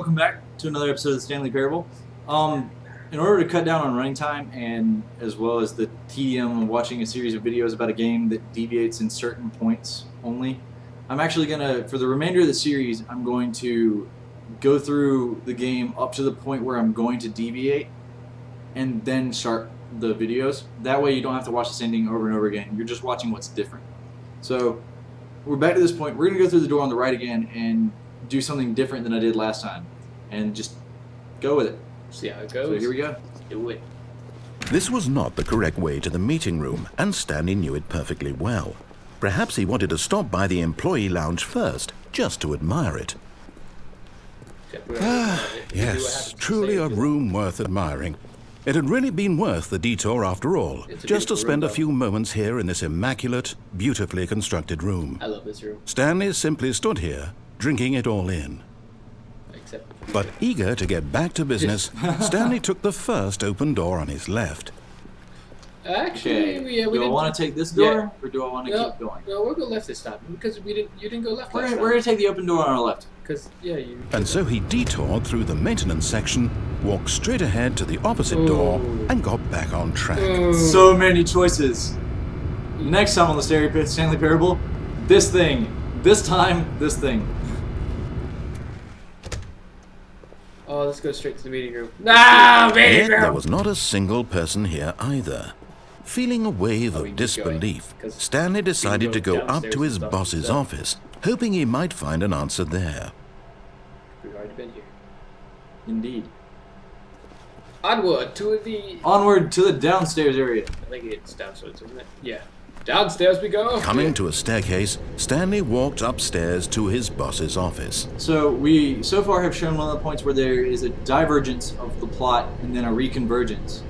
welcome back to another episode of the Stanley Parable. In order to cut down on running time and as well as the tedium of watching a series of videos about a game that deviates in certain points only, I'm actually gonna, for the remainder of the series, I'm going to go through the game up to the point where I'm going to deviate and then start the videos. That way you don't have to watch the same thing over and over again. You're just watching what's different. So we're back to this point. We're gonna go through the door on the right again and do something different than I did last time and just go with it. See how it goes. So here we go. Do it. This was not the correct way to the meeting room, and Stanley knew it perfectly well. Perhaps he wanted to stop by the employee lounge first, just to admire it. Yes, truly a room worth admiring. It had really been worth the detour after all, just to spend a few moments here in this immaculate, beautifully constructed room. I love this room. Stanley simply stood here, drinking it all in. But eager to get back to business, Stanley took the first open door on his left. Actually, do I want to take this door, or do I want to keep going? No, we'll go left this time because you didn't go left. We're going to take the open door on our left. Because you. And so he detoured through the maintenance section, walked straight ahead to the opposite door, and got back on track. So many choices. Next time on the Stanley Parable, this thing. This time, this thing. Oh, let's go straight to the meeting room. No, meeting Yet room! there was not a single person here either. Feeling a wave of disbelief, Stanley decided to go up to his boss's office, hoping he might find an answer there. We've already been here. Indeed. Onward to the downstairs area. I think it's downstairs, isn't it? Yeah. Downstairs we go. Coming to a staircase, Stanley walked upstairs to his boss's office. So we so far have shown one of the points where there is a divergence of the plot and then a reconvergence.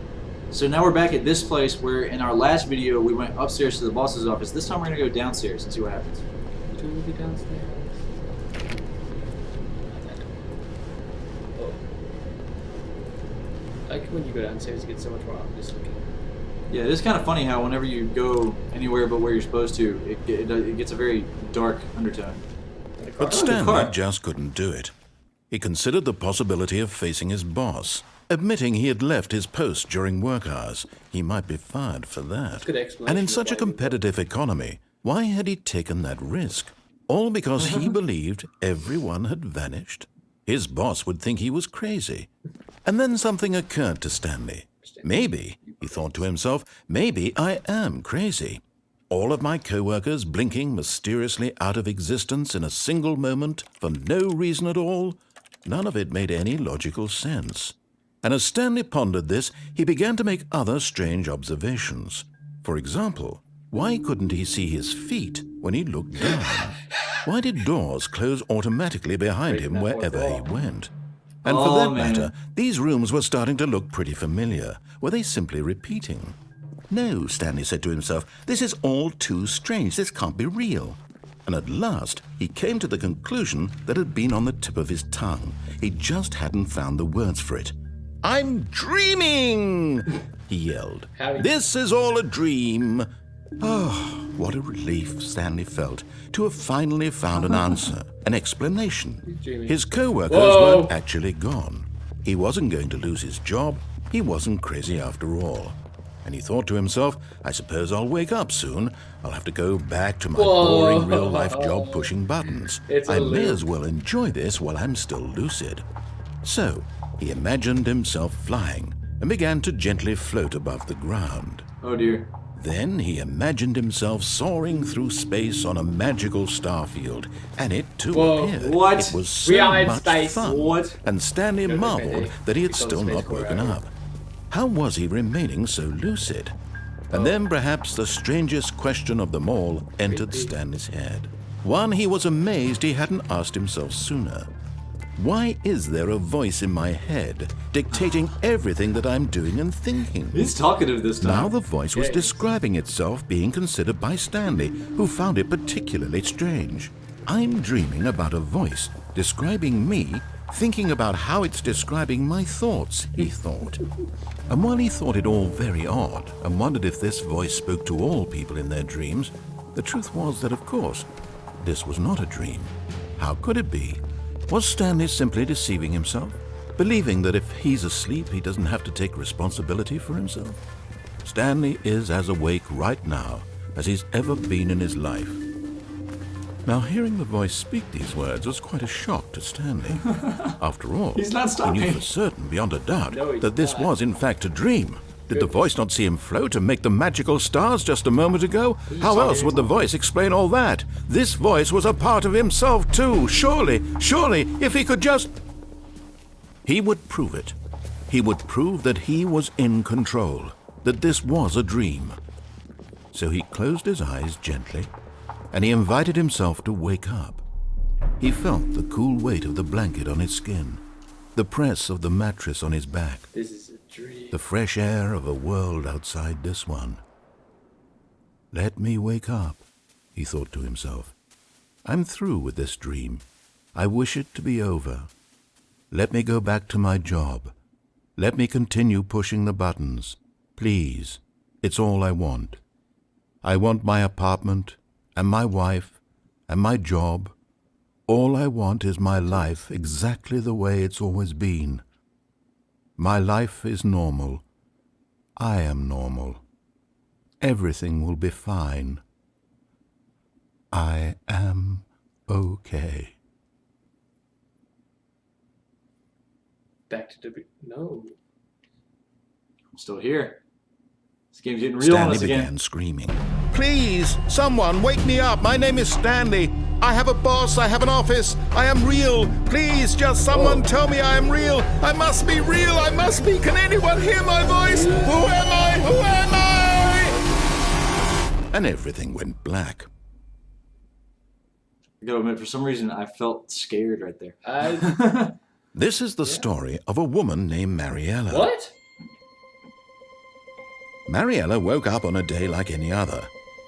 So now we're back at this place where in our last video we went upstairs to the boss's office. This time we're going to go downstairs and see what happens. Two will be downstairs. Oh. I like when you go downstairs you get so much more obvious looking. Yeah, it's kind of funny how whenever you go anywhere but where you're supposed to, it gets a very dark undertone. But Stanley just couldn't do it. He considered the possibility of facing his boss. Admitting he had left his post during work hours, he might be fired for that. And in such a competitive economy, why had he taken that risk? All because he believed everyone had vanished? His boss would think he was crazy. And then something occurred to Stanley. Maybe, he thought to himself, maybe I am crazy. All of my co-workers blinking mysteriously out of existence in a single moment for no reason at all? None of it made any logical sense. And as Stanley pondered this, he began to make other strange observations. For example, why couldn't he see his feet when he looked down? Why did doors close automatically behind him wherever he went? And for that matter, these rooms were starting to look pretty familiar. Were they simply repeating? No, Stanley said to himself, this is all too strange. This can't be real. And at last, he came to the conclusion that had been on the tip of his tongue. He just hadn't found the words for it. I'm dreaming, he yelled. This is all a dream. Oh, what a relief Stanley felt to have finally found an answer, an explanation. His co-workers weren't actually gone. He wasn't going to lose his job. He wasn't crazy after all. And he thought to himself, I suppose I'll wake up soon. I'll have to go back to my boring real-life job pushing buttons. I may as well enjoy this while I'm still lucid. So, he imagined himself flying and began to gently float above the ground. Oh dear. Then he imagined himself soaring through space on a magical starfield, and it too appeared. What? It was so much fun. What? And Stanley marveled that he had still not woken up. How was he remaining so lucid? And then perhaps the strangest question of them all entered Stanley's head. One he was amazed he hadn't asked himself sooner. Why is there a voice in my head dictating everything that I'm doing and thinking? He's talkative this time. Now the voice was describing itself being considered by Stanley, who found it particularly strange. I'm dreaming about a voice describing me, thinking about how it's describing my thoughts, he thought. And while he thought it all very odd and wondered if this voice spoke to all people in their dreams, the truth was that, of course, this was not a dream. How could it be? Was Stanley simply deceiving himself, believing that if he's asleep, he doesn't have to take responsibility for himself? Stanley is as awake right now as he's ever been in his life. Now, hearing the voice speak these words was quite a shock to Stanley. After all, He's not he stopping. knew for certain, beyond a doubt, No, that this not. was in fact a dream. Did the voice not see him float and make the magical stars just a moment ago? How else would the voice explain all that? This voice was a part of himself too. Surely, if he could just... He would prove it. He would prove that he was in control, that this was a dream. So he closed his eyes gently, and he invited himself to wake up. He felt the cool weight of the blanket on his skin, the press of the mattress on his back, This is a dream. the fresh air of a world outside this one. Let me wake up, he thought to himself. I'm through with this dream. I wish it to be over. Let me go back to my job. Let me continue pushing the buttons. Please, it's all I want. I want my apartment, and my wife, and my job. All I want is my life exactly the way it's always been. My life is normal. I am normal. Everything will be fine. I am okay. Back to the... No. I'm still here. This game's getting real on Stanley us again. began screaming. Please, someone, wake me up. My name is Stanley. I have a boss. I have an office. I am real. Please, just someone tell me I am real. I must be real. I must be. Can anyone hear my voice? Who am I? Who am I? And everything went black. I gotta admit, for some reason, I felt scared right there. This is the story of a woman named Mariella. What? Mariella woke up on a day like any other.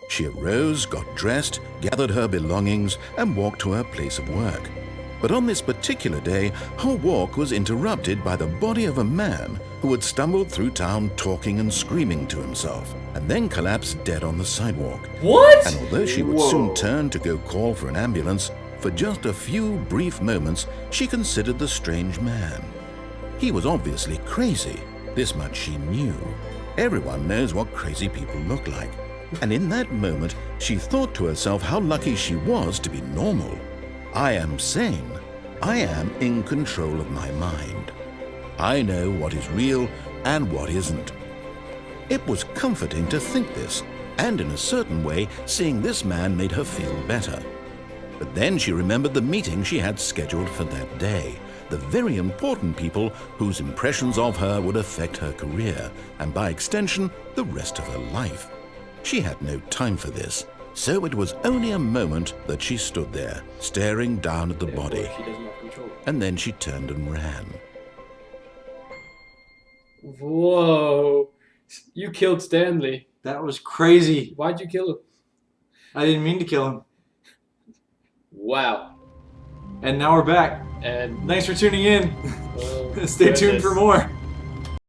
She arose, got dressed, gathered her belongings, and walked to her place of work. But on this particular day, her walk was interrupted by the body of a man who had stumbled through town talking and screaming to himself, and then collapsed dead on the sidewalk. What? And although she would soon turn to go call for an ambulance, for just a few brief moments, she considered the strange man. He was obviously crazy. This much she knew. Everyone knows what crazy people look like. And in that moment, she thought to herself how lucky she was to be normal. I am sane. I am in control of my mind. I know what is real and what isn't. It was comforting to think this, and in a certain way, seeing this man made her feel better. But then she remembered the meeting she had scheduled for that day, the very important people whose impressions of her would affect her career, and by extension, the rest of her life. She had no time for this, so it was only a moment that she stood there, staring down at the body, She doesn't have control. and then she turned and ran. Whoa. You killed Stanley. That was crazy. Why'd you kill him? I didn't mean to kill him. Wow. And now we're back. And Thanks for tuning in. oh, Stay tuned goodness. for more.